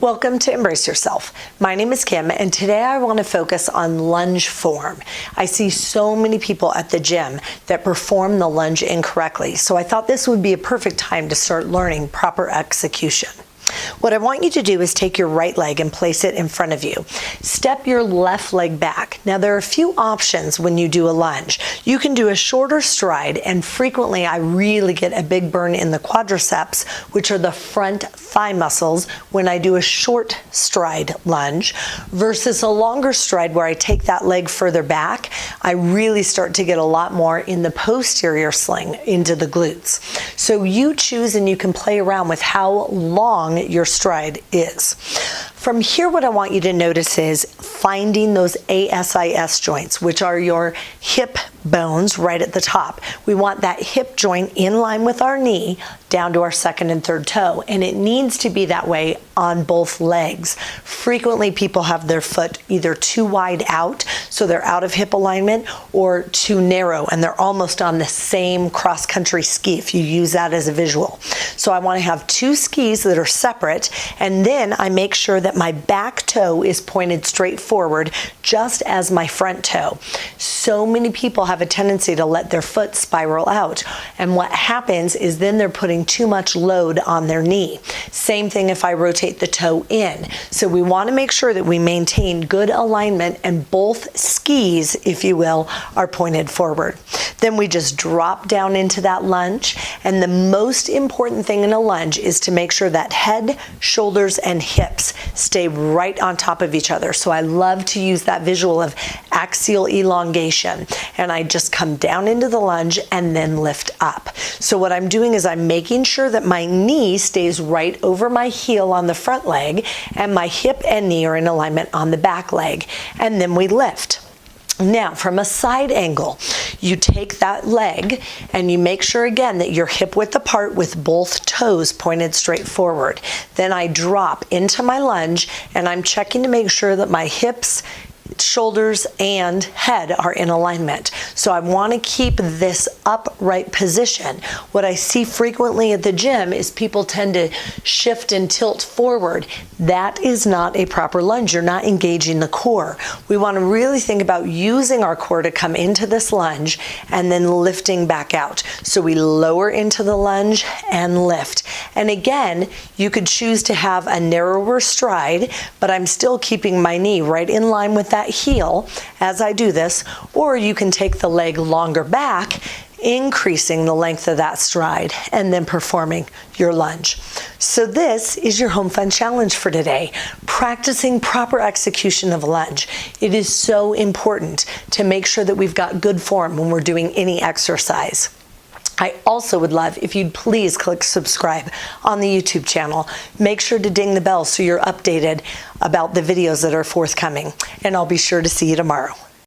Welcome to Embrace Yourself. My name is Kim, and today I want to focus on lunge form. I see so many people at the gym that perform the lunge incorrectly, so I thought this would be a perfect time to start learning proper execution. What I want you to do is take your right leg and place it in front of you. Step your left leg back. Now there are a few options when you do a lunge. You can do a shorter stride, and frequently I really get a big burn in the quadriceps, which are the front thigh muscles, when I do a short stride lunge, versus a longer stride where I take that leg further back. I really start to get a lot more in the posterior sling into the glutes. So you choose, and you can play around with how long your stride is. From here, what I want you to notice is finding those ASIS joints, which are your hip bones right at the top. We want that hip joint in line with our knee down to our second and third toe, and it needs to be that way on both legs. Frequently, people have their foot either too wide out, so they're out of hip alignment, or too narrow, and they're almost on the same cross-country ski, if you use that as a visual. So I want to have two skis that are separate, and then I make sure that my back toe is pointed straight forward, just as my front toe. So many people have a tendency to let their foot spiral out, and what happens is then they're putting too much load on their knee. Same thing if I rotate the toe in. So we want to make sure that we maintain good alignment, and both skis, if you will, are pointed forward. Then we just drop down into that lunge, and the most important thing in a lunge is to make sure that head, shoulders, and hips stay right on top of each other. So I love to use that visual of axial elongation, and I just come down into the lunge and then lift up. So what I'm doing is I'm making sure that my knee stays right over my heel on the front leg, and my hip and knee are in alignment on the back leg, and then we lift. Now, from a side angle, you take that leg and you make sure again that you're hip width apart with both toes pointed straight forward. Then I drop into my lunge, and I'm checking to make sure that my hips, shoulders, and head are in alignment. So I want to keep this upright position. What I see frequently at the gym is people tend to shift and tilt forward. That is not a proper lunge. You're not engaging the core. We want to really think about using our core to come into this lunge and then lifting back out. So we lower into the lunge and lift. And again, you could choose to have a narrower stride, but I'm still keeping my knee right in line with that heel as I do this, or you can take the leg longer back, increasing the length of that stride, and then performing your lunge. So this is your home fun challenge for today, practicing proper execution of a lunge. It is so important to make sure that we've got good form when we're doing any exercise. I also would love if you'd please click subscribe on the YouTube channel. Make sure to ding the bell so you're updated about the videos that are forthcoming, and I'll be sure to see you tomorrow.